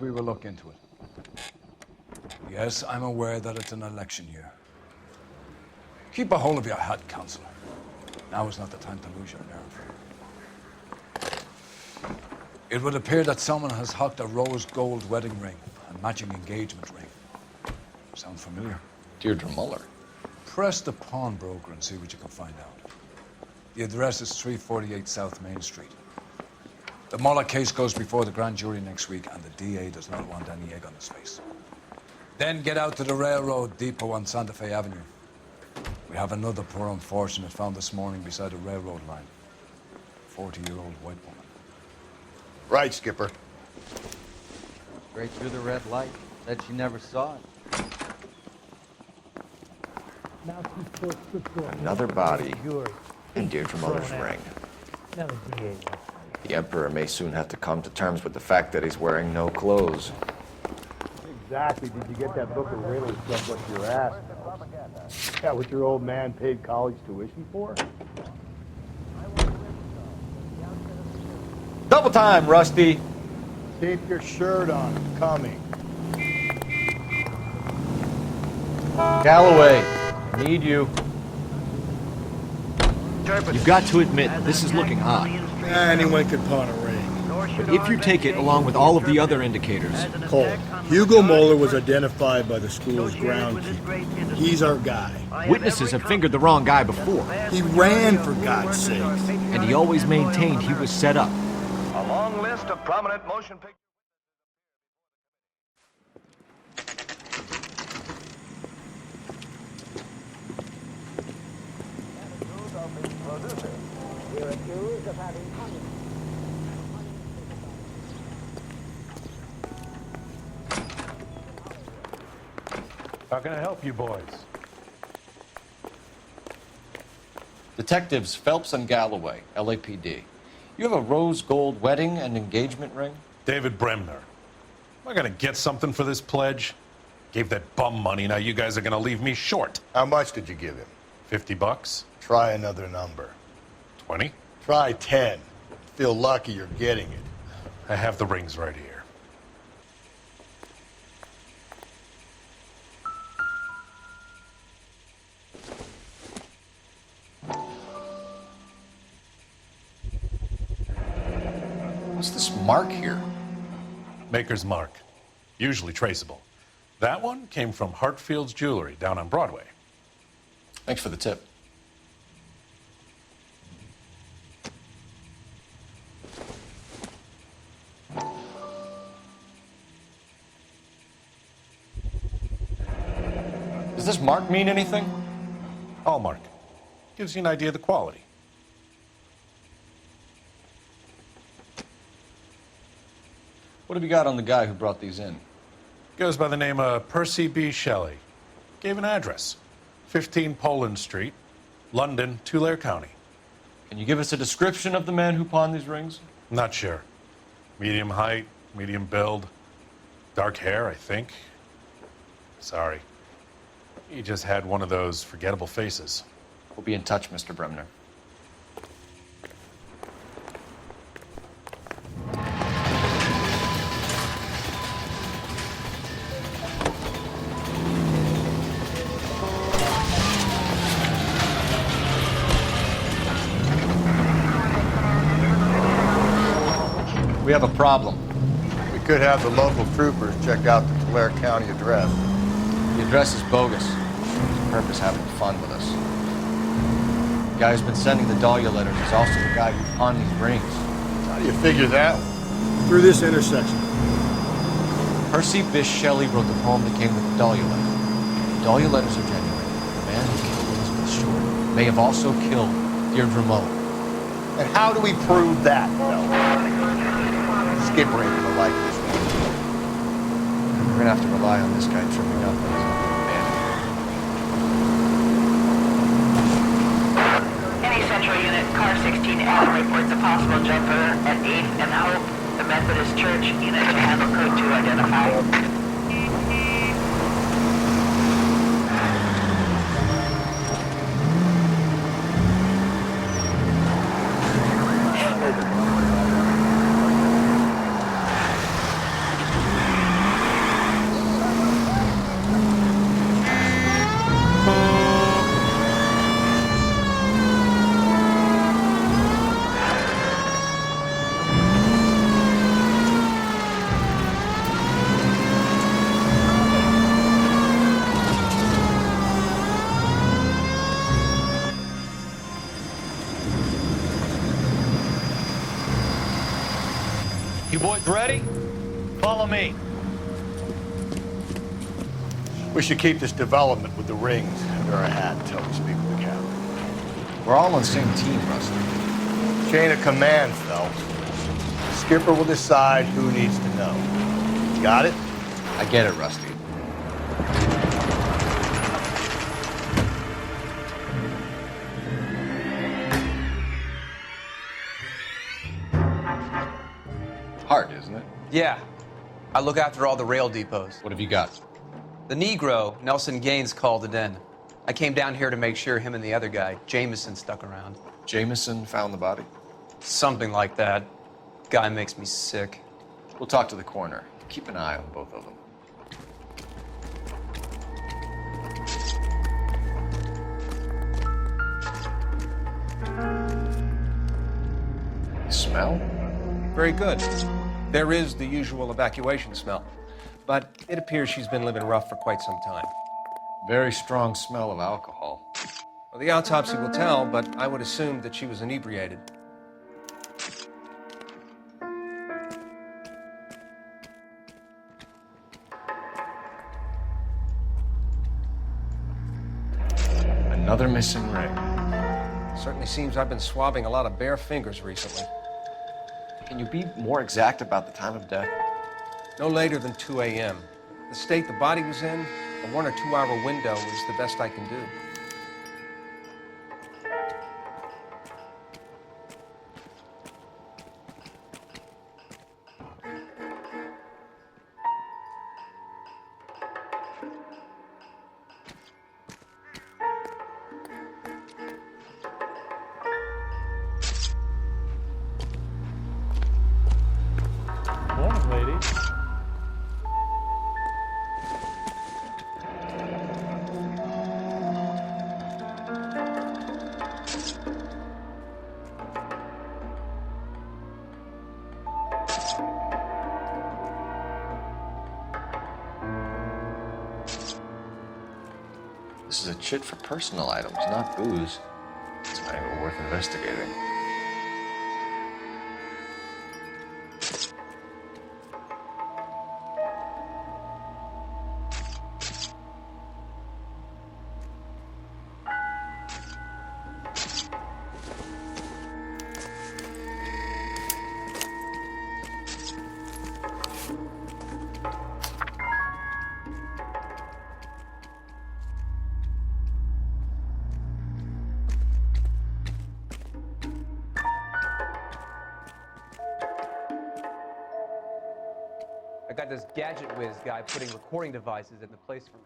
We will look into it. Yes, I'm aware that it's an election year. Keep a hold of your hat, Councillor. Now is not the time to lose your nerve. It would appear that someone has hocked a rose gold wedding ring and matching engagement ring. Sound familiar? Deirdre Muller. Press the pawnbroker and see what you can find out. The address is 348 South Main Street. The Muller case goes before the grand jury next week, and the DA does not want any egg on his face. Then get out to the railroad depot on Santa Fe Avenue. We have another poor unfortunate found this morning beside a railroad line. 40-year-old white woman. Right, Skipper. Straight through the red light. Said she never saw it. Another body in Deirdre Muller's ring. The Emperor may soon have to come to terms with the fact that he's wearing no clothes. Exactly. Did you get that book of riddles stuff what you're asked? Yeah, what your old man paid college tuition for? Double time, Rusty! Keep your shirt on. It's coming. Galloway, need you. You've got to admit, this is looking odd. Anyone could pawn a ring. But if you take it along with all of the other indicators... Cole, Hugo Moeller was identified by the school's groundkeeper. He's our guy. Witnesses have fingered the wrong guy before. He ran, for God's sake. And he always maintained he was set up. A long list of prominent motion picture... How can I help you boys? Detectives Phelps and Galloway, LAPD. You have a rose gold wedding and engagement ring? David Bremner. Am I gonna get something for this pledge? Gave that bum money, now you guys are gonna leave me short. How much did you give him? $50? Try another number. 20? Try 10. Feel lucky you're getting it. I have the rings right here. What's this mark here? Maker's mark. Usually traceable. That one came from Hartfield's Jewelry down on Broadway. Thanks for the tip. Does this mark mean anything? Hallmark. Gives you an idea of the quality. What have you got on the guy who brought these in? Goes by the name of Percy B. Shelley. Gave an address. 15 Poland Street, London, Tulare County. Can you give us a description of the man who pawned these rings? Not sure. Medium height, medium build. Dark hair, I think. Sorry. He just had one of those forgettable faces. We'll be in touch, Mr. Bremner. We have a problem. We could have the local troopers check out the Tulare County address. The address is bogus. His purpose having fun with us. The guy who's been sending the Dahlia letters is also the guy who pawned these rings. How do you figure that? Through this intersection. Percy Bysshe Shelley wrote the poem that came with the Dahlia letter. The Dahlia letters are genuine. The man who killed Elizabeth Short may have also killed Deirdre Muller. And how do we prove that, though? Skipper ain't gonna like this one. We're gonna have to rely on this guy tripping up on his own man. Any central unit, car 16L reports a possible jumper at 8th and Hope, the Methodist Church. Unit to handle code 2 identified. You boys ready? Follow me. We should keep this development with the rings under our hat until we speak with the captain. We're all on the same team, Rusty. Chain of command, Phelps. The skipper will decide who needs to know. Got it? I get it, Rusty. Hard, isn't it? Yeah. I look after all the rail depots. What have you got? The Negro, Nelson Gaines, called it in. I came down here to make sure him and the other guy, Jameson, stuck around. Jameson found the body? Something like that. Guy makes me sick. We'll talk to the coroner. Keep an eye on both of them. Smell? Very good. There is the usual evacuation smell, but it appears she's been living rough for quite some time. Very strong smell of alcohol. Well, the autopsy will tell, but I would assume that she was inebriated. Another missing ring. Certainly seems I've been swabbing a lot of bare fingers recently. Can you be more exact about the time of death? No later than 2 a.m. The state the body was in, a 1 or 2 hour window is the best I can do. Morning, lady. This is a chit for personal items, not booze. It's not even worth investigating. I got this gadget whiz guy putting recording devices in the place for me.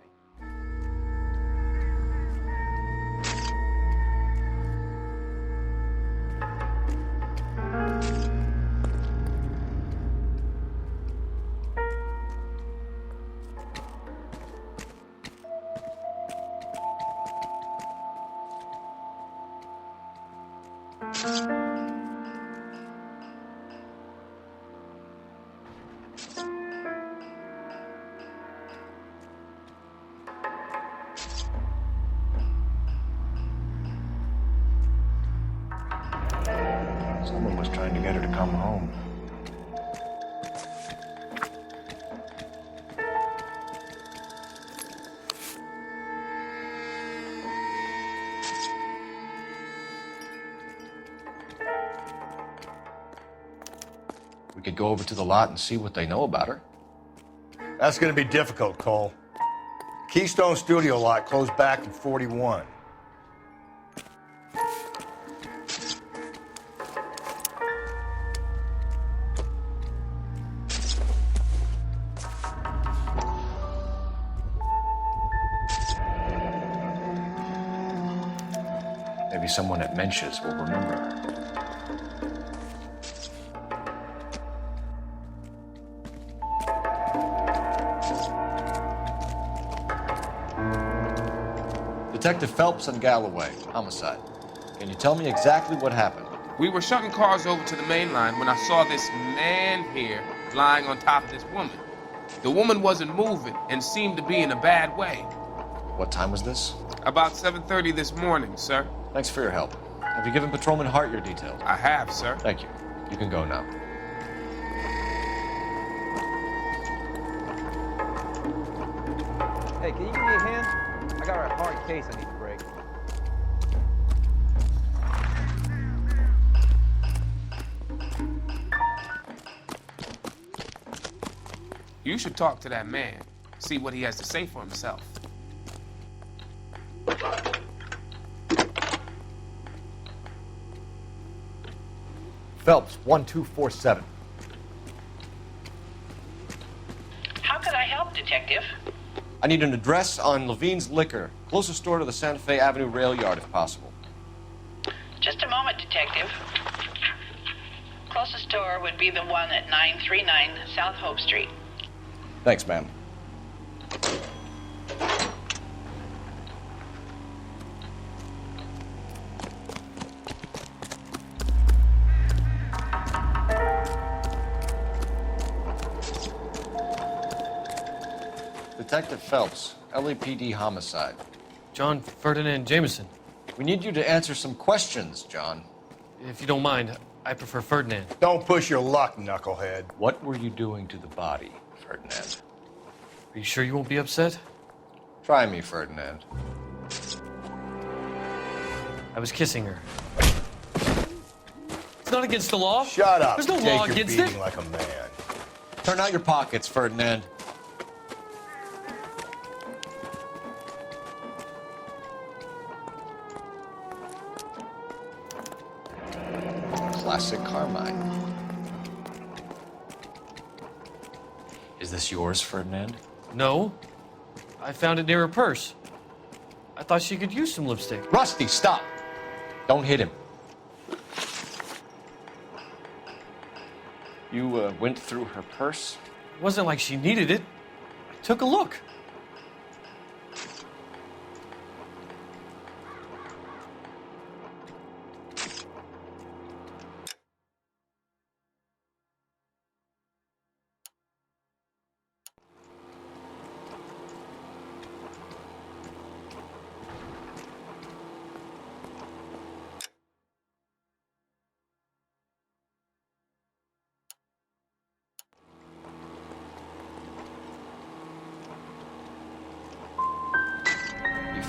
Someone was trying to get her to come home. We could go over to the lot and see what they know about her. That's gonna be difficult, Cole. Keystone Studio lot closed back in 41. Maybe someone at Mensch's will remember her. Detective Phelps and Galloway, homicide. Can you tell me exactly what happened? We were shutting cars over to the main line when I saw this man here lying on top of this woman. The woman wasn't moving and seemed to be in a bad way. What time was this? About 7:30 this morning, sir. Thanks for your help. Have you given Patrolman Hart your details? I have, sir. Thank you. You can go now. Hey, can you give me a hand? I got a hard case I need to break. You should talk to that man. See what he has to say for himself. Phelps, 1247. How could I help, Detective? I need an address on Levine's Liquor, closest store to the Santa Fe Avenue rail yard if possible. Just a moment, Detective. Closest store would be the one at 939 South Hope Street. Thanks, ma'am. Detective Phelps, LAPD homicide. John Ferdinand Jameson. We need you to answer some questions, John. If you don't mind, I prefer Ferdinand. Don't push your luck, knucklehead. What were you doing to the body, Ferdinand? Are you sure you won't be upset? Try me, Ferdinand. I was kissing her. It's not against the law. Shut up. There's no Take law your against beating it. like a man. Turn out your pockets, Ferdinand. Classic Carmine. Is this yours, Ferdinand? No. I found it near her purse. I thought she could use some lipstick. Rusty, stop! Don't hit him. You went through her purse? It wasn't like she needed it. I took a look.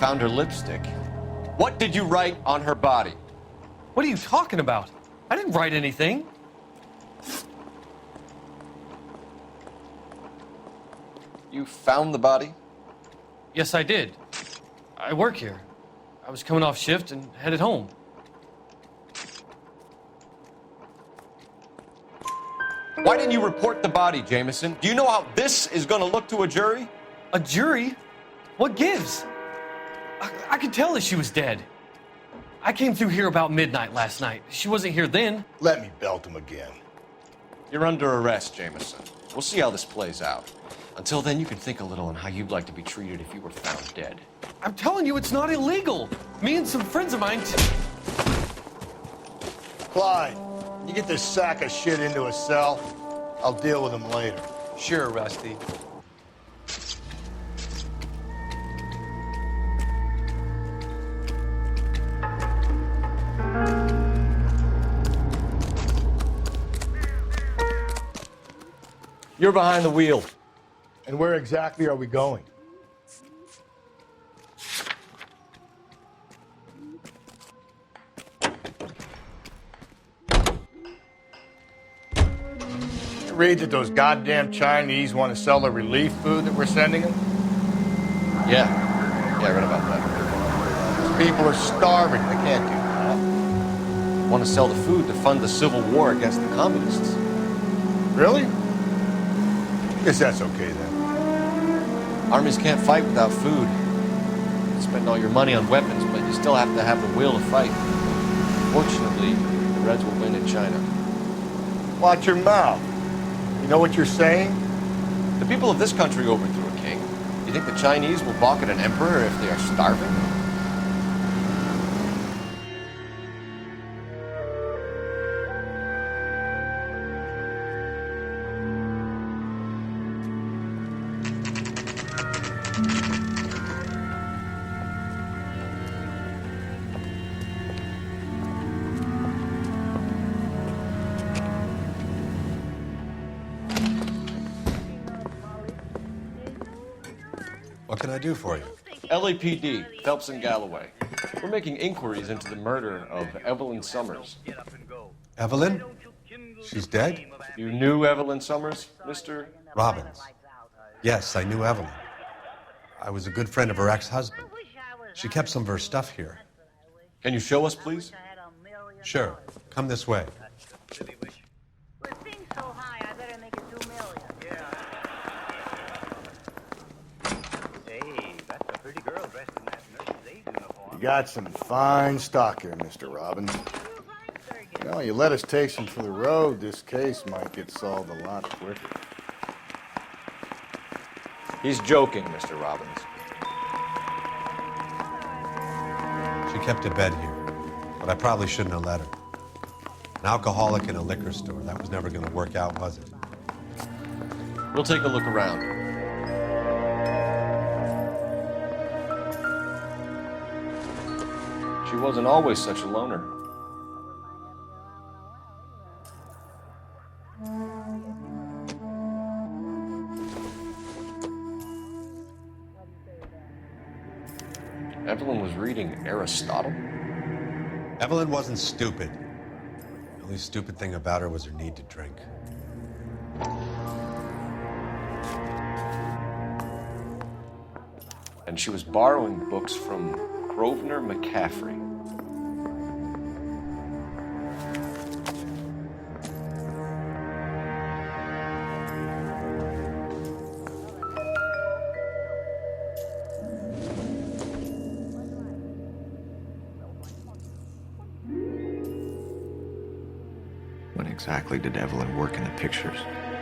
Found her lipstick. What did you write on her body? What are you talking about? I didn't write anything. You found the body? Yes, I did. I work here. I was coming off shift and headed home. Why didn't you report the body, Jameson? Do you know how this is going to look to a jury? A jury? What gives? I could tell that she was dead. I came through here about midnight last night. She wasn't here then. Let me belt him again. You're under arrest, Jameson. We'll see how this plays out. Until then, you can think a little on how you'd like to be treated if you were found dead. I'm telling you, it's not illegal. Me and some friends of mine... Clyde, you get this sack of shit into a cell. I'll deal with him later. Sure, Rusty. You're behind the wheel. And where exactly are we going? read that those goddamn Chinese want to sell the relief food that we're sending them? Yeah, I read about that. These people are starving. They can't do that. Want to sell the food to fund the civil war against the communists. Really? Guess that's okay then. Armies can't fight without food. You spend all your money on weapons, but you still have to have the will to fight. Fortunately, the Reds will win in China. Watch your mouth. You know what you're saying? The people of this country overthrew a king. You think the Chinese will balk at an emperor if they are starving? What can I do for you? LAPD, Phelps and Galloway. We're making inquiries into the murder of Evelyn Summers. Evelyn? She's dead? You knew Evelyn Summers, Mr. Robbins. Yes, I knew Evelyn. I was a good friend of her ex-husband. She kept some of her stuff here. Can you show us, please? Sure. Come this way. You got some fine stock here, Mr. Robbins. You know, you let us take some for the road, this case might get solved a lot quicker. He's joking, Mr. Robbins. She kept a bed here, but I probably shouldn't have let her. An alcoholic in a liquor store. That was never going to work out, was it? We'll take a look around. She wasn't always such a loner. Evelyn was reading Aristotle? Evelyn wasn't stupid. The only stupid thing about her was her need to drink. And she was borrowing books from Grosvenor McCaffrey. When exactly did Evelyn work in the pictures?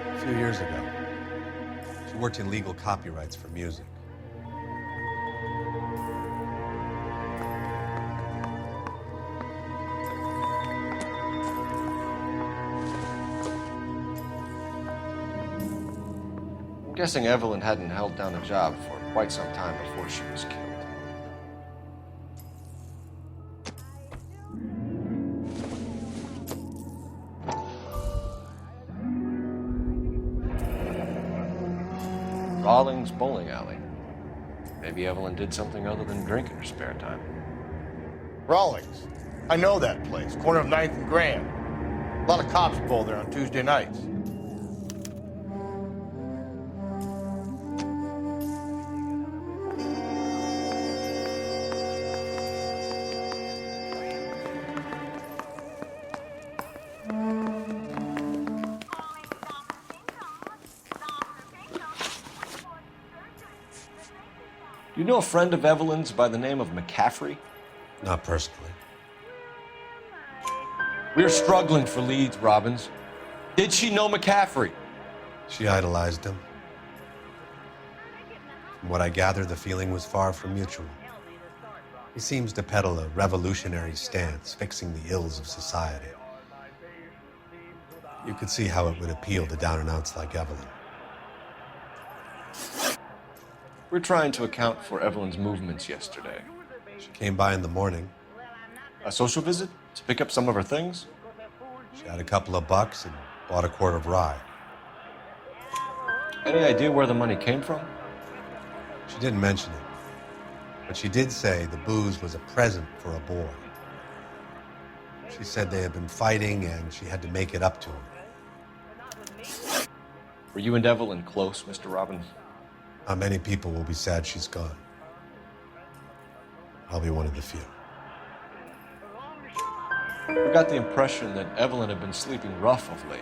A few years ago. She worked in legal copyrights for music. I'm guessing Evelyn hadn't held down a job for quite some time before she was killed. Rawlings Bowling Alley. Maybe Evelyn did something other than drink in her spare time. Rawlings. I know that place. Corner of 9th and Grand. A lot of cops pull there on Tuesday nights. Do you know a friend of Evelyn's by the name of McCaffrey? Not personally. We're struggling for leads, Robbins. Did she know McCaffrey? She idolized him. From what I gather, the feeling was far from mutual. He seems to peddle a revolutionary stance, fixing the ills of society. You could see how it would appeal to down-and-outs like Evelyn. We're trying to account for Evelyn's movements yesterday. She came by in the morning. A social visit? To pick up some of her things? She had a couple of bucks and bought a quart of rye. Any idea where the money came from? She didn't mention it, but she did say the booze was a present for a boy. She said they had been fighting and she had to make it up to him. Were you and Evelyn close, Mr. Robbins? Not many people will be sad she's gone. I'll be one of the few. I got the impression that Evelyn had been sleeping rough of late.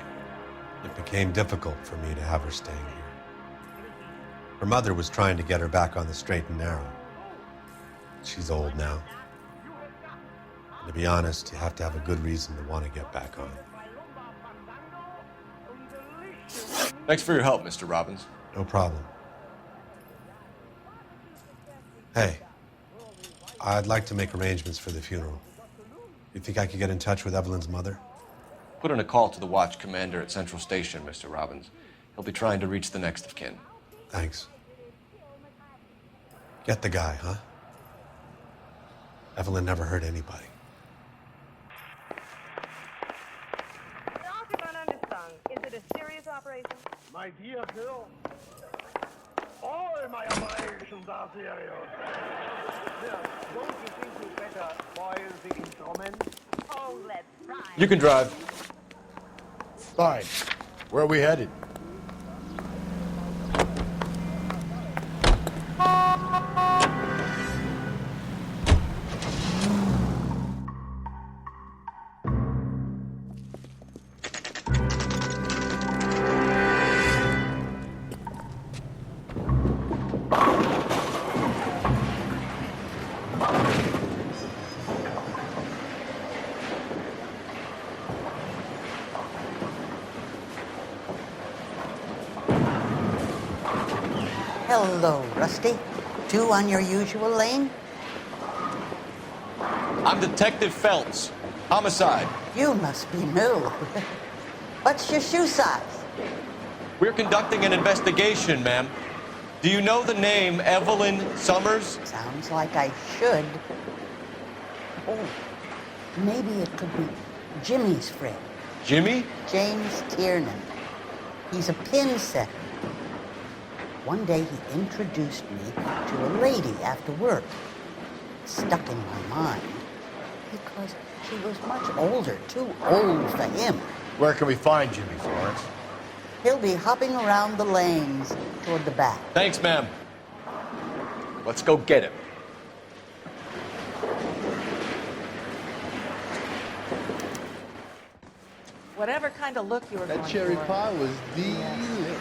It became difficult for me to have her staying here. Her mother was trying to get her back on the straight and narrow. She's old now. And to be honest, you have to have a good reason to want to get back on. Thanks for your help, Mr. Robbins. No problem. Hey, I'd like to make arrangements for the funeral. You think I could get in touch with Evelyn's mother? Put in a call to the watch commander at Central Station, Mr. Robbins. He'll be trying to reach the next of kin. Thanks. Get the guy, huh? Evelyn never hurt anybody. Is it a serious operation? My dear girl, all my operations are serious. Don't you think you better spoil the instrument? Oh, let's try. You can drive. Fine. Where are we headed? Hello, Rusty. Two on your usual lane? I'm Detective Phelps. Homicide. You must be new. What's your shoe size? We're conducting an investigation, ma'am. Do you know the name Evelyn Summers? Sounds like I should. Oh, maybe it could be Jimmy's friend. Jimmy? James Tiernan. He's a pin setter. One day he introduced me to a lady after work. Stuck in my mind because she was much older, too old for him. Where can we find Jimmy, Florence? He'll be hopping around the lanes toward the back. Thanks, ma'am. Let's go get him. Whatever kind of look you were going That cherry for. pie was delicious.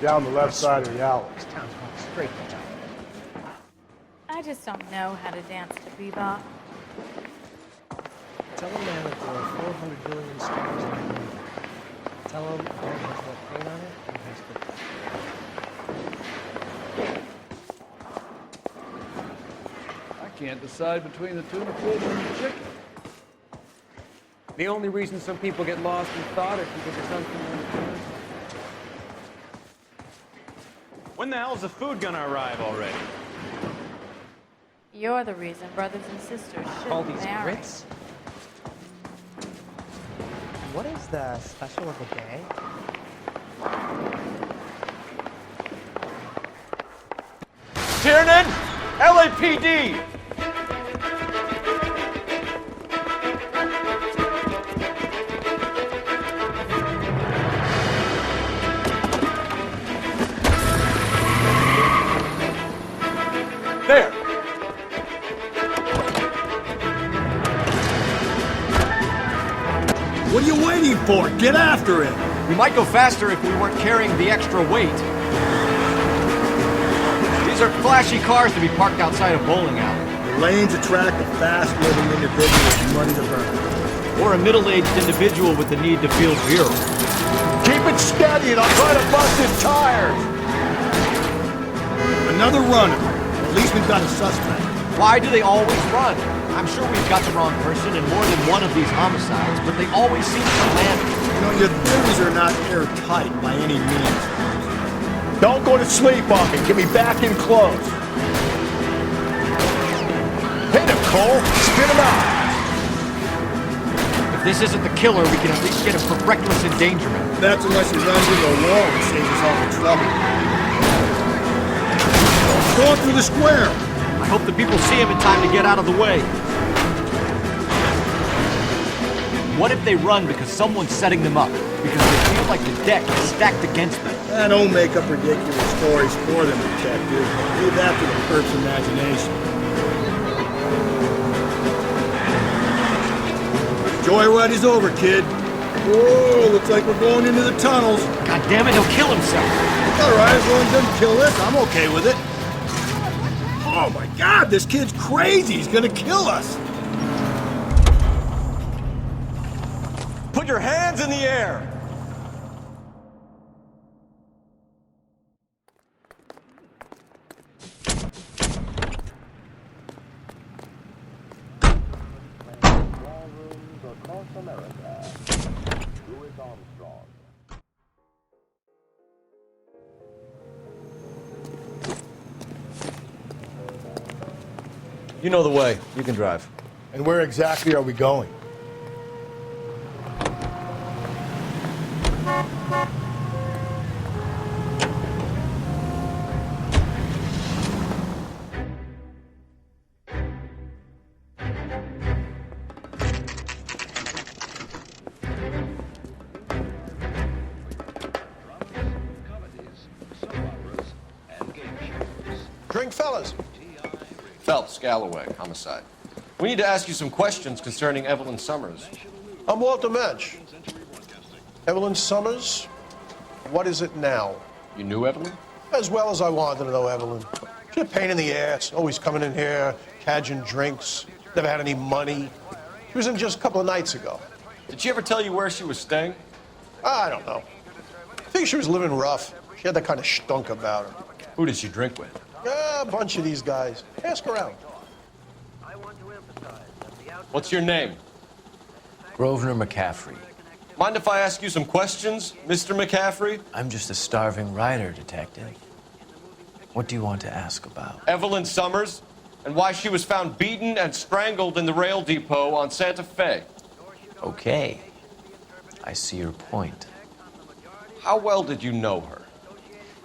Down the left side of the alley. This town's going straight to town. I just don't know how to dance to bebop. Tell a man that there are 400 billion stars in the universe. Tell him it has what paint on it and has the... I can't decide between the tuna fish and the chicken. The only reason some people get lost in thought is because it's unfamiliar. When the hell's the food gonna arrive already? You're the reason brothers and sisters All shouldn't these marry. grits? What is the special of the day? Tiernan! LAPD! There! What are you waiting for? Get after it! We might go faster if we weren't carrying the extra weight. These are flashy cars to be parked outside a bowling alley. The lanes attract a fast-moving individual with money to burn. Or a middle-aged individual with the need to feel virile. Keep it steady and I'll try to bust his tires! Another runner. At least we've got a suspect. Why do they always run? I'm sure we've got the wrong person in more than one of these homicides, but they always seem to land. You know, your theories are not airtight by any means. Don't go to sleep on me. Get me back in close. Hit him, Cole. Spit him out. If If this isn't the killer, we can at least get him for reckless endangerment. That's unless he runs into a wall and saves us all the trouble. Going through the square. I hope the people see him in time to get out of the way. What if they run because someone's setting them up? Because they feel like the deck is stacked against them. Don't make up ridiculous stories for them, detective. Leave that to the perp's imagination. Joyride is over, kid. Whoa, looks like we're going into the tunnels. God damn it, he'll kill himself. All right, as long as he doesn't kill us, I'm okay with it. Oh my God, this kid's crazy. He's gonna kill us. Put your hands in the air. You know the way. You can drive. And where exactly are we going? Drink, fellas. Phelps, Galloway, homicide. We need to ask you some questions concerning Evelyn Summers. I'm Walter Mensch. Evelyn Summers? What is it now? You knew Evelyn? As well as I wanted to know Evelyn. She's a pain in the ass, always coming in here, cadging drinks, never had any money. She was in just a couple of nights ago. Did she ever tell you where she was staying? I don't know. I think she was living rough. She had that kind of stunk about her. Who did she drink with? A bunch of these guys. Ask around. What's your name? Grosvenor McCaffrey. Mind if I ask you some questions, Mr. McCaffrey? I'm just a starving writer, detective. What do you want to ask about? Evelyn Summers, and why she was found beaten and strangled in the rail depot on Santa Fe. Okay. I see your point. How well did you know her?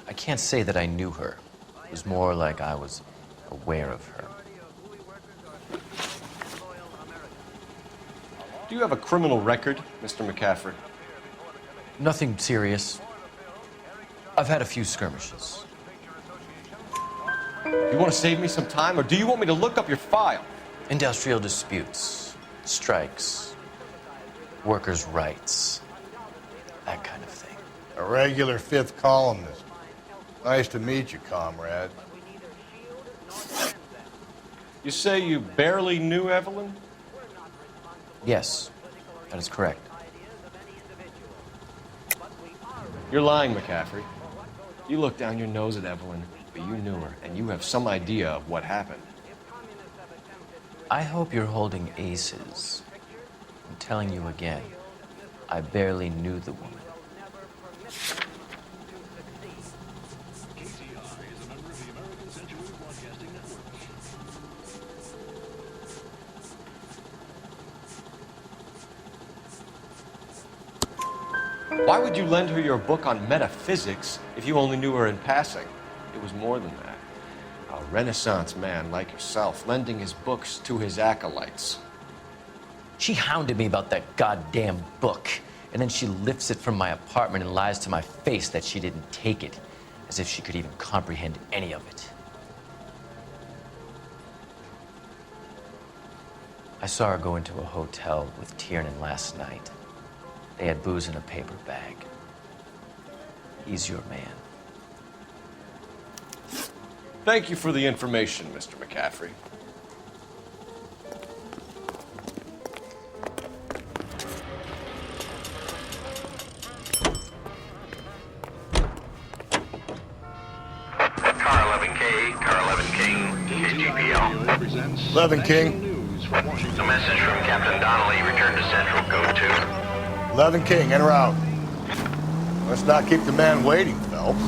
I can't say that I knew her. It was more like I was aware of her. Do you have a criminal record, Mr. McCaffrey? Nothing serious. I've had a few skirmishes. Do you want to save me some time, or do you want me to look up your file? Industrial disputes, strikes, workers' rights, that kind of thing. A regular fifth columnist. Nice to meet you, comrade. You say you barely knew Evelyn? Yes, that is correct. You're lying, McCaffrey. You looked down your nose at Evelyn, but you knew her, and you have some idea of what happened. I hope you're holding aces. I'm telling you again, I barely knew the woman. Why would you lend her your book on metaphysics if you only knew her in passing? It was more than that. A Renaissance man like yourself, lending his books to his acolytes. She hounded me about that goddamn book, and then she lifts it from my apartment and lies to my face that she didn't take it, as if she could even comprehend any of it. I saw her go into a hotel with Tiernan last night. They had booze in a paper bag. He's your man. Thank you for the information, Mr. McCaffrey. Car 11K, Car 11 King, KGPL. 11 King. A message from Captain Donnelly. Return to Central, Code 2. 11 King, en route. Let's not keep the man waiting, Phelps.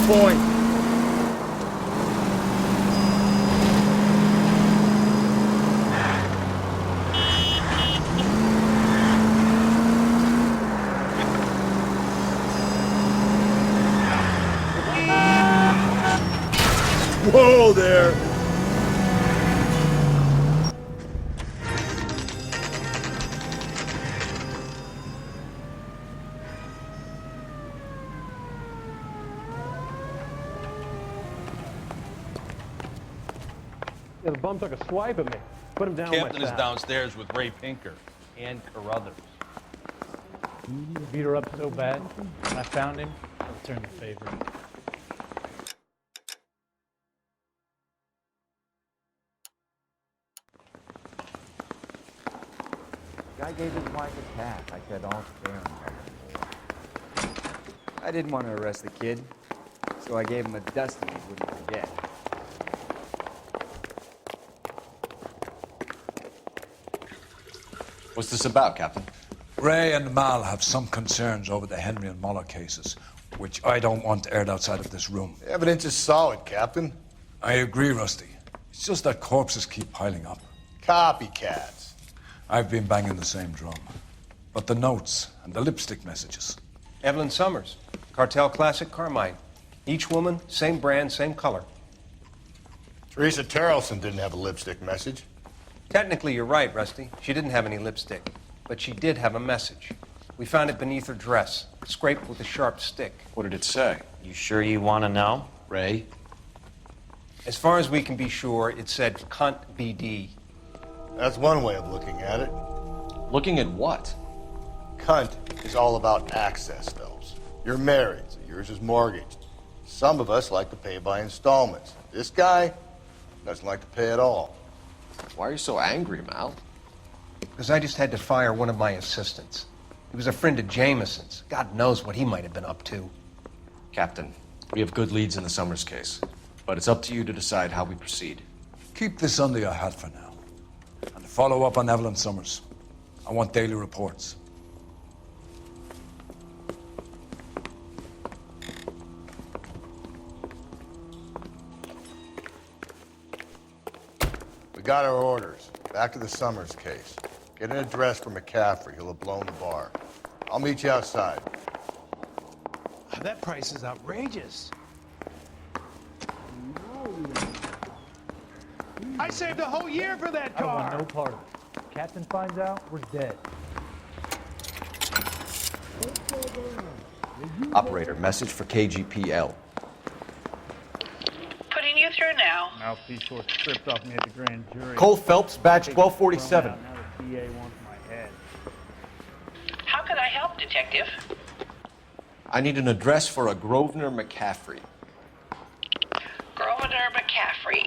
point. Whoa there! Yeah, the bum took a swipe at me. Put him down. Captain is downstairs with Ray Pinker and Carruthers. Beat her up so bad. I found him. I returned the favor. Guy gave his wife a cat. I said, I'll spare him. I didn't want to arrest the kid, so I gave him a dusting he wouldn't forget. What's this about, Captain? Ray and Mal have some concerns over the Henry and Muller cases, which I don't want aired outside of this room. The evidence is solid, Captain. I agree, Rusty. It's just that corpses keep piling up. Copycats. I've been banging the same drum. But the notes and the lipstick messages. Evelyn Summers, Cartel Classic Carmine. Each woman, same brand, same color. Teresa Terrelson didn't have a lipstick message. Technically, you're right, Rusty. She didn't have any lipstick, but she did have a message. We found it beneath her dress, scraped with a sharp stick. What did it say? You sure you want to know? Ray? As far as we can be sure, it said cunt BD. That's one way of looking at it. Looking at what? Cunt is all about access, Phelps. You're married, so yours is mortgaged. Some of us like to pay by installments. This guy doesn't like to pay at all. Why are you so angry, Mal? Because I just had to fire one of my assistants. He was a friend of Jameson's. God knows what he might have been up to. Captain, we have good leads in the Summers case, but it's up to you to decide how we proceed. Keep this under your hat for now. And follow up on Evelyn Summers. I want daily reports. We got our orders. Back to the Summers case. Get an address for McCaffrey. He'll have blown the bar. I'll meet you outside. That price is outrageous. I saved a whole year for that car. I want no part of it. If Captain finds out, we're dead. Operator, message for KGPL. Putting you through now. Mouthpiece sort of stripped off me at the grand jury. Cole Phelps, badge 1247. Now the DA wants my head. How can I help, Detective? I need an address for a Grosvenor McCaffrey. Grosvenor McCaffrey.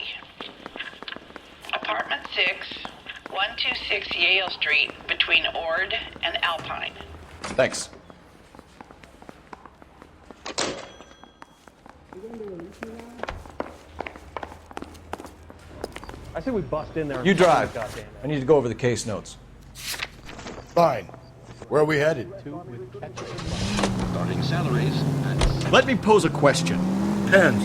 Apartment 6, 126 Yale Street, between Ord and Alpine. Thanks. I say we bust in there. You drive. Goddamn I need to go over the case notes. Fine. Where are we headed? Starting salaries. Let me pose a question. Depends.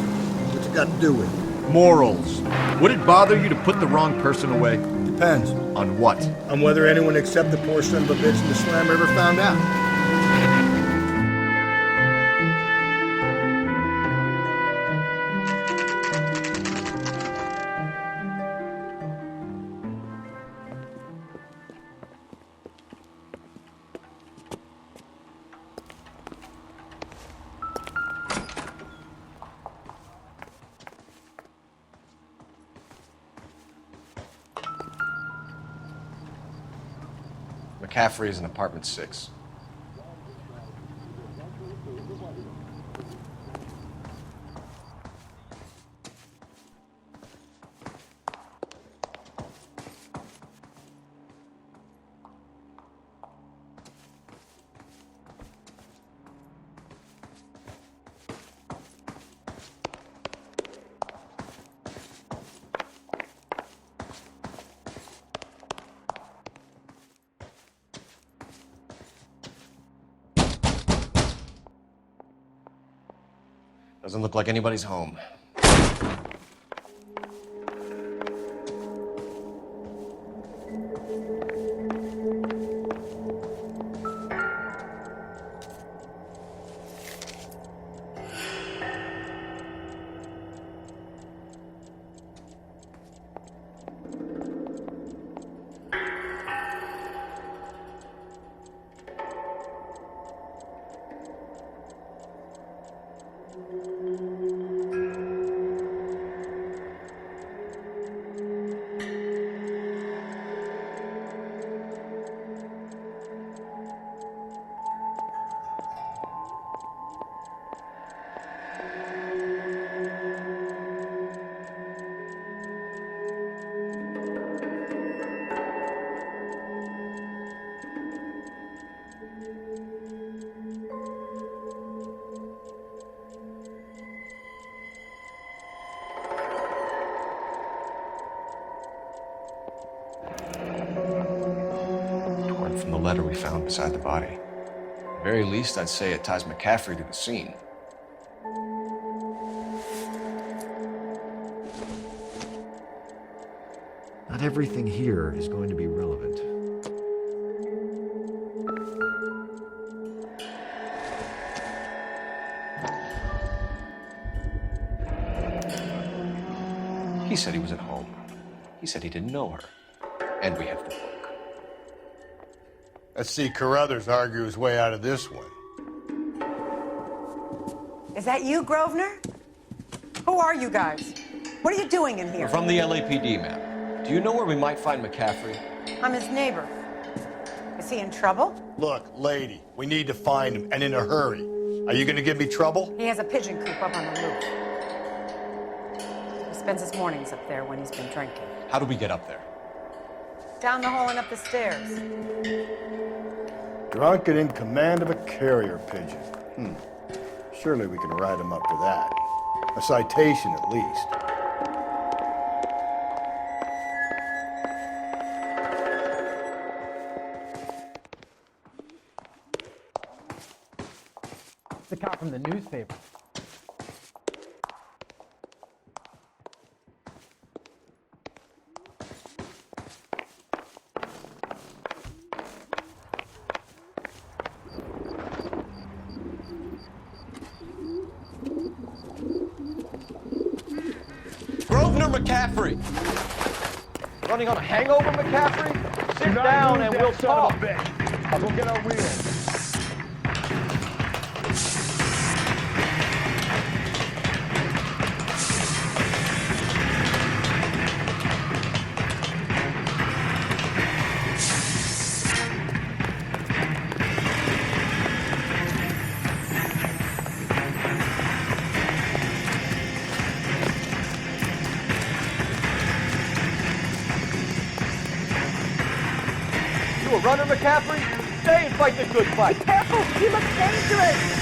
What's it got to do with it? Morals. Would it bother you to put the wrong person away? Depends. On what? On whether anyone except the poor son of a bitch in the slam ever found out. McCaffrey is in apartment 6. Doesn't look like anybody's home. From the letter we found beside the body. At the very least, I'd say it ties McCaffrey to the scene. Not everything here is going to be relevant. He said he was at home. He said he didn't know her. And we have the book. Let's see Carruthers argue his way out of this one. Is that you, Grosvenor? Who are you guys? What are you doing in here? We're from the LAPD, ma'am. Do you know where we might find McCaffrey? I'm his neighbor. Is he in trouble? Look, lady, we need to find him, and in a hurry. Are you gonna give me trouble? He has a pigeon coop up on the roof. He spends his mornings up there when he's been drinking. How do we get up there? Down the hall and up the stairs. Drunk and in command of a carrier pigeon. Surely we can write him up for that. A citation at least. It's the cop from the newspaper. McCaffrey! Running on a hangover, McCaffrey? Sit down and we'll talk. I'll go get our wheels. Runner, McCaffrey? Stay and fight the good fight. Be careful! He looks dangerous!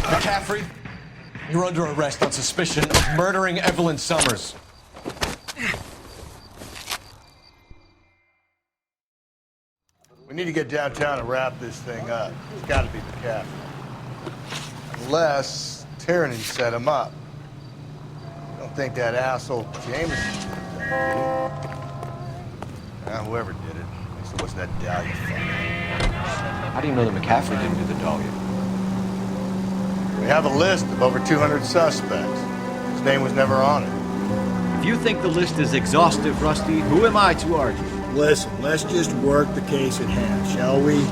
McCaffrey, you're under arrest on suspicion of murdering Evelyn Summers. We need to get downtown and wrap this thing up. It's got to be McCaffrey. Unless Tyranny set him up. I don't think that asshole Jameson. Whoever did it. At least it wasn't that Dahlia fucker. How do you know that McCaffrey didn't do the Dahlia? We have a list of over 200 suspects. His name was never on it. If you think the list is exhaustive, Rusty, who am I to argue? Listen, let's just work the case at hand, shall we?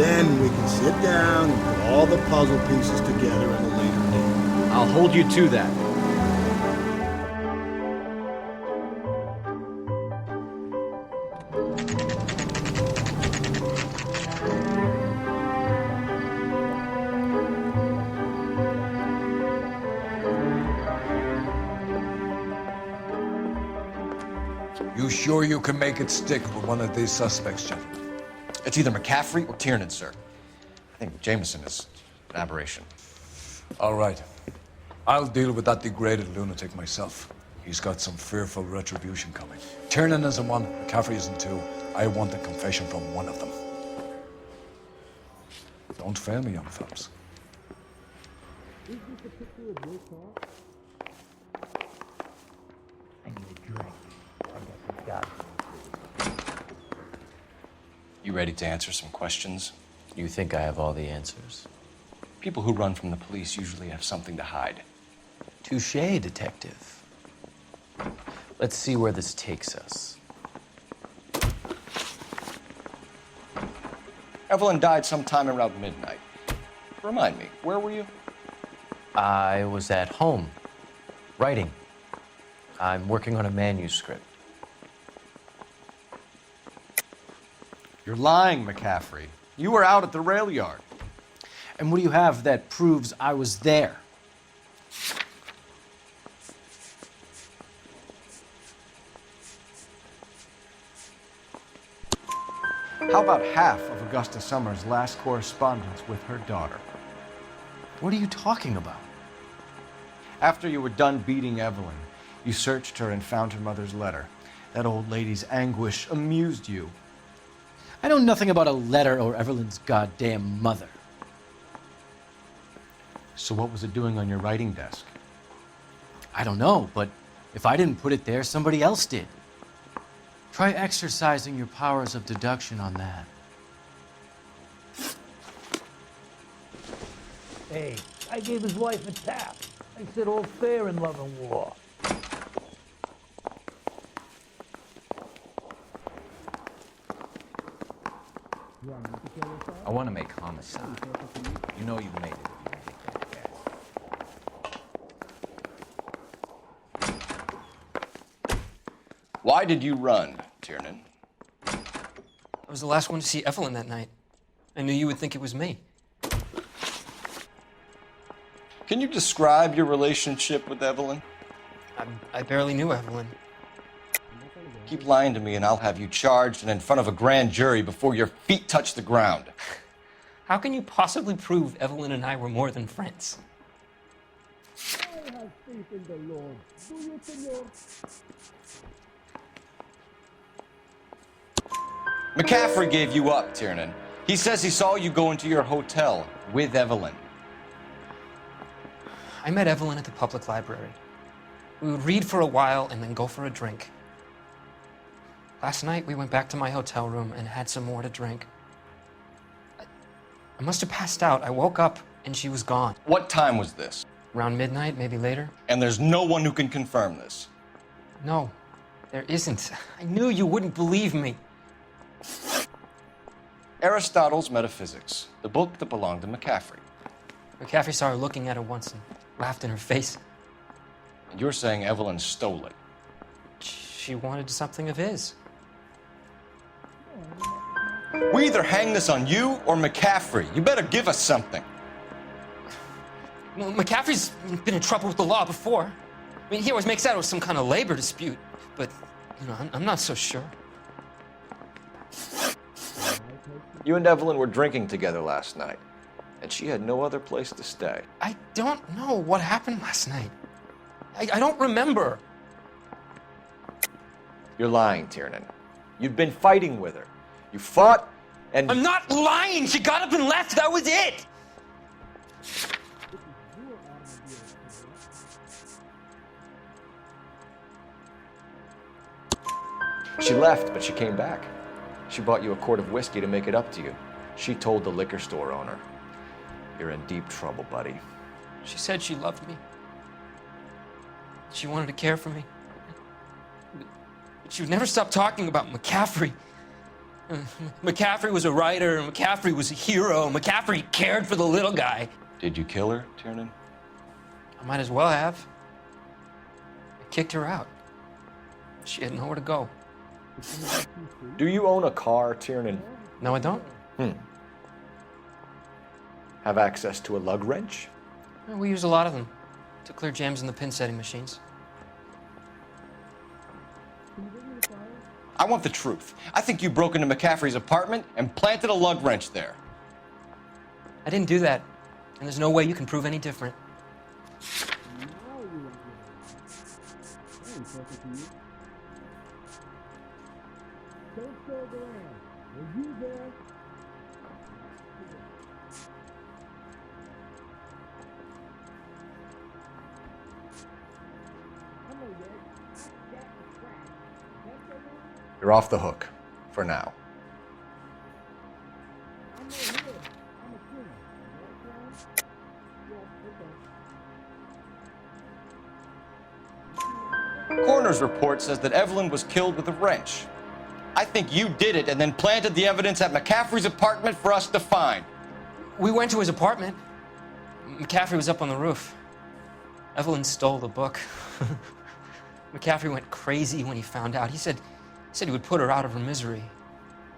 Then we can sit down and put all the puzzle pieces together at a later date. I'll hold you to that. You sure you can make it stick with one of these suspects, gentlemen? It's either McCaffrey or Tiernan, sir. I think Jameson is an aberration. All right. I'll deal with that degraded lunatic myself. He's got some fearful retribution coming. Tiernan isn't one, McCaffrey isn't two. I want a confession from one of them. Don't fail me, young fellas. I need a drink. I guess it's got You ready to answer some questions? You think I have all the answers? People who run from the police usually have something to hide. Touché, detective. Let's see where this takes us. Evelyn died sometime around midnight. Remind me, where were you? I was at home, writing. I'm working on a manuscript. You're lying, McCaffrey. You were out at the rail yard. And what do you have that proves I was there? How about half of Augusta Summers' last correspondence with her daughter? What are you talking about? After you were done beating Evelyn, you searched her and found her mother's letter. That old lady's anguish amused you. I know nothing about a letter or Evelyn's goddamn mother. So what was it doing on your writing desk? I don't know, but if I didn't put it there, somebody else did. Try exercising your powers of deduction on that. Hey, I gave his wife a tap. I said all's fair in love and war. I want to make homicide. You know you've made it. Why did you run, Tiernan? I was the last one to see Evelyn that night. I knew you would think it was me. Can you describe your relationship with Evelyn? I barely knew Evelyn. Keep lying to me and I'll have you charged and in front of a grand jury before your feet touch the ground. How can you possibly prove Evelyn and I were more than friends? I have faith in the Lord. Do you, Senor? McCaffrey gave you up, Tiernan. He says he saw you go into your hotel with Evelyn. I met Evelyn at the public library. We would read for a while and then go for a drink. Last night, we went back to my hotel room and had some more to drink. I must have passed out. I woke up and she was gone. What time was this? Around midnight, maybe later. And there's no one who can confirm this. No, there isn't. I knew you wouldn't believe me. Aristotle's Metaphysics, the book that belonged to McCaffrey. McCaffrey saw her looking at it once and laughed in her face. And you're saying Evelyn stole it. She wanted something of his. We either hang this on you or McCaffrey. You better give us something. Well, McCaffrey's been in trouble with the law before. I mean, he always makes out it was some kind of labor dispute, but, you know, I'm not so sure. You and Evelyn were drinking together last night, and she had no other place to stay. I don't know what happened last night. I don't remember. You're lying, Tiernan. You've been fighting with her. You fought, and... I'm not lying! She got up and left! That was it! She left, but she came back. She bought you a quart of whiskey to make it up to you. She told the liquor store owner. You're in deep trouble, buddy. She said she loved me. She wanted to care for me. But she would never stop talking about McCaffrey. McCaffrey was a writer, McCaffrey was a hero, McCaffrey cared for the little guy. Did you kill her, Tiernan? I might as well have. I kicked her out. She had nowhere to go. Do you own a car, Tiernan? No, I don't. Have access to a lug wrench? We use a lot of them to clear jams in the pin setting machines. I want the truth. I think you broke into McCaffrey's apartment and planted a lug wrench there. I didn't do that, and there's no way you can prove any different. You're off the hook, for now. Coroner's report says that Evelyn was killed with a wrench. I think you did it and then planted the evidence at McCaffrey's apartment for us to find. We went to his apartment. McCaffrey was up on the roof. Evelyn stole the book. McCaffrey went crazy when he found out. He said he would put her out of her misery.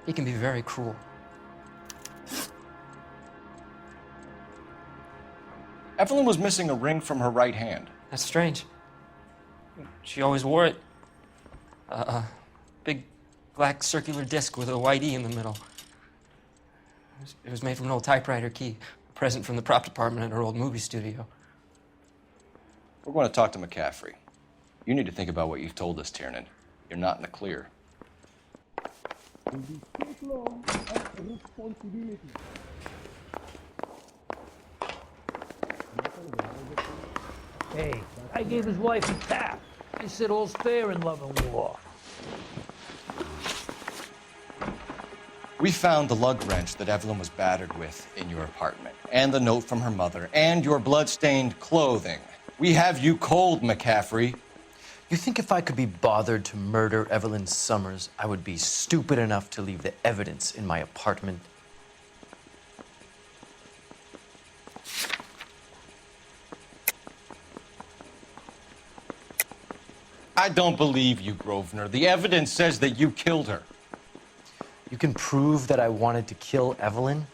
He can be very cruel. Evelyn was missing a ring from her right hand. That's strange. She always wore it. Big black circular disc with a white E in the middle. It was made from an old typewriter key, a present from the prop department at her old movie studio. We're going to talk to McCaffrey. You need to think about what you've told us, Tiernan. You're not in the clear. Hey, I gave his wife a tap. I said all's fair in love and war. We found the lug wrench that Evelyn was battered with in your apartment, and the note from her mother, and your blood-stained clothing. We have you cold, McCaffrey. You think if I could be bothered to murder Evelyn Summers, I would be stupid enough to leave the evidence in my apartment? I don't believe you, Grosvenor. The evidence says that you killed her. You can prove that I wanted to kill Evelyn?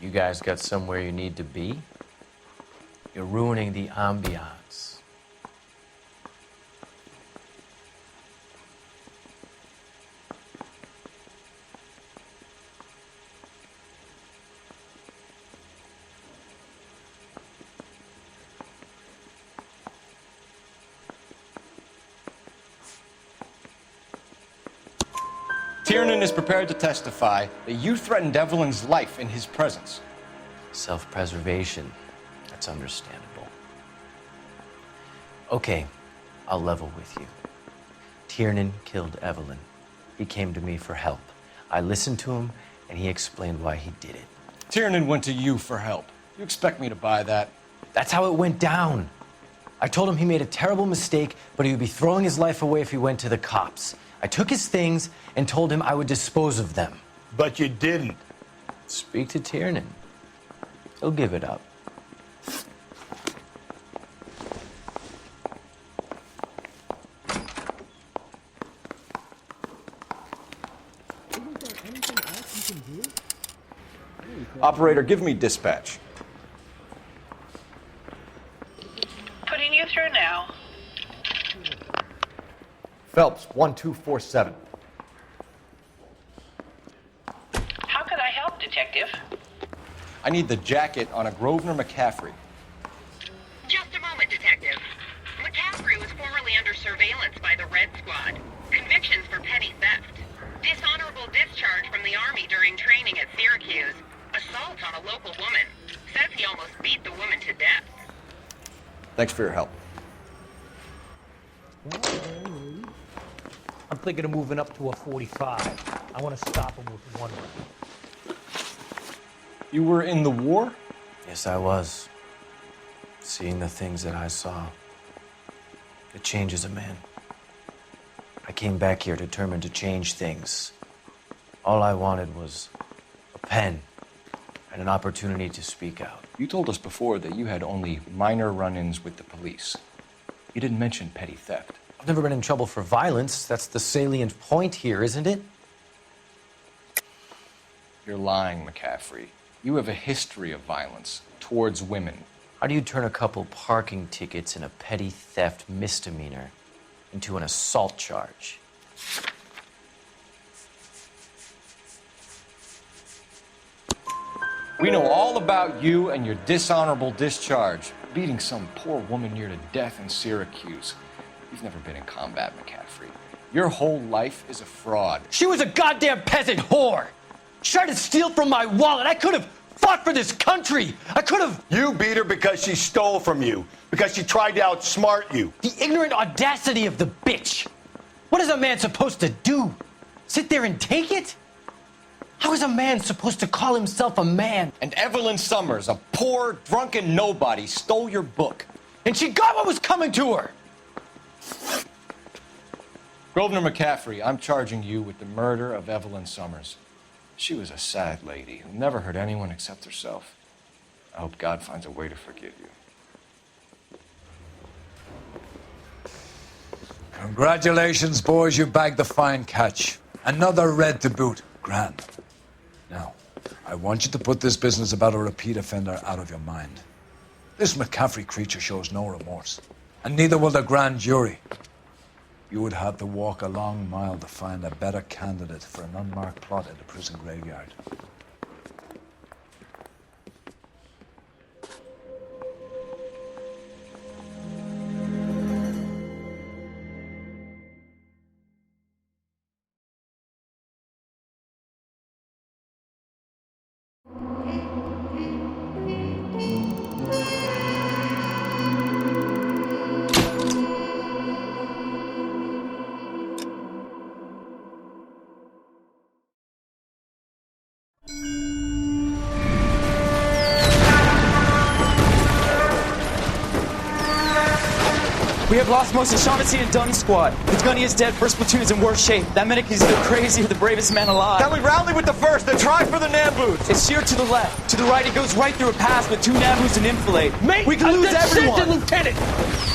You guys got somewhere you need to be? You're ruining the ambiance. Tiernan is prepared to testify that you threatened Evelyn's life in his presence. Self-preservation. That's understandable. Okay, I'll level with you. Tiernan killed Evelyn. He came to me for help. I listened to him, and he explained why he did it. Tiernan went to you for help. You expect me to buy that? That's how it went down. I told him he made a terrible mistake, but he would be throwing his life away if he went to the cops. I took his things and told him I would dispose of them. But you didn't. Speak to Tiernan. He'll give it up. Operator, give me dispatch. Putting you through now. Phelps, 1247. How could I help, Detective? I need the jacket on a Grosvenor McCaffrey. Just a moment, Detective. McCaffrey was formerly under surveillance by the Red Squad. Convictions for petty theft. Dishonorable discharge from the Army during training at Syracuse. Assault on a local woman. Says he almost beat the woman to death. Thanks for your help. I'm thinking of moving up to a 45. I want to stop him with one round. You were in the war? Yes, I was. Seeing the things that I saw, it changes a man. I came back here determined to change things. All I wanted was a pen and an opportunity to speak out. You told us before that you had only minor run-ins with the police. You didn't mention petty theft. I've never been in trouble for violence. That's the salient point here, isn't it? You're lying, McCaffrey. You have a history of violence towards women. How do you turn a couple parking tickets and a petty theft misdemeanor into an assault charge? We know all about you and your dishonorable discharge, beating some poor woman near to death in Syracuse. You've never been in combat, McCaffrey. Your whole life is a fraud. She was a goddamn peasant whore! She tried to steal from my wallet. I could have fought for this country. I could have... You beat her because she stole from you, because she tried to outsmart you. The ignorant audacity of the bitch. What is a man supposed to do? Sit there and take it? How is a man supposed to call himself a man? And Evelyn Summers, a poor, drunken nobody, stole your book. And she got what was coming to her! Grosvenor McCaffrey, I'm charging you with the murder of Evelyn Summers. She was a sad lady who never hurt anyone except herself. I hope God finds a way to forgive you. Congratulations, boys, you bagged the fine catch. Another red to boot. Grand. Now, I want you to put this business about a repeat offender out of your mind. This McCaffrey creature shows no remorse, and neither will the grand jury. You would have to walk a long mile to find a better candidate for an unmarked plot in the prison graveyard. We have lost most of Shaughnessy and Dunn's squad. The gunny is dead, first platoon is in worse shape. That medic is either crazy or the bravest man alive. Then we rally with the first, then try for the Nambus. It's sheer to the left. To the right, it goes right through a pass with 2 Nambus and enfilade. Mate, we can lose everyone. Lieutenant!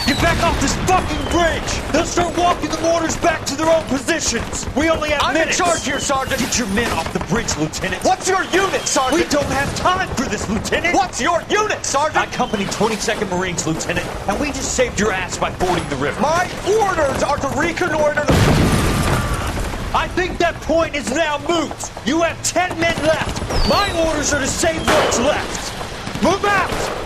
Get back off this fucking bridge! They'll start walking the mortars back to their own positions. We only have minutes. I'm in charge here, Sergeant. Get your men off the bridge, Lieutenant. What's your unit, Sergeant? We don't have time for this, Lieutenant. What's your unit, Sergeant? I company 22nd Marines, Lieutenant, and we just saved your ass by fording the river. My orders are to reconnoiter the... I think that point is now moot. You have 10 men left. My orders are to save what's left. Move out!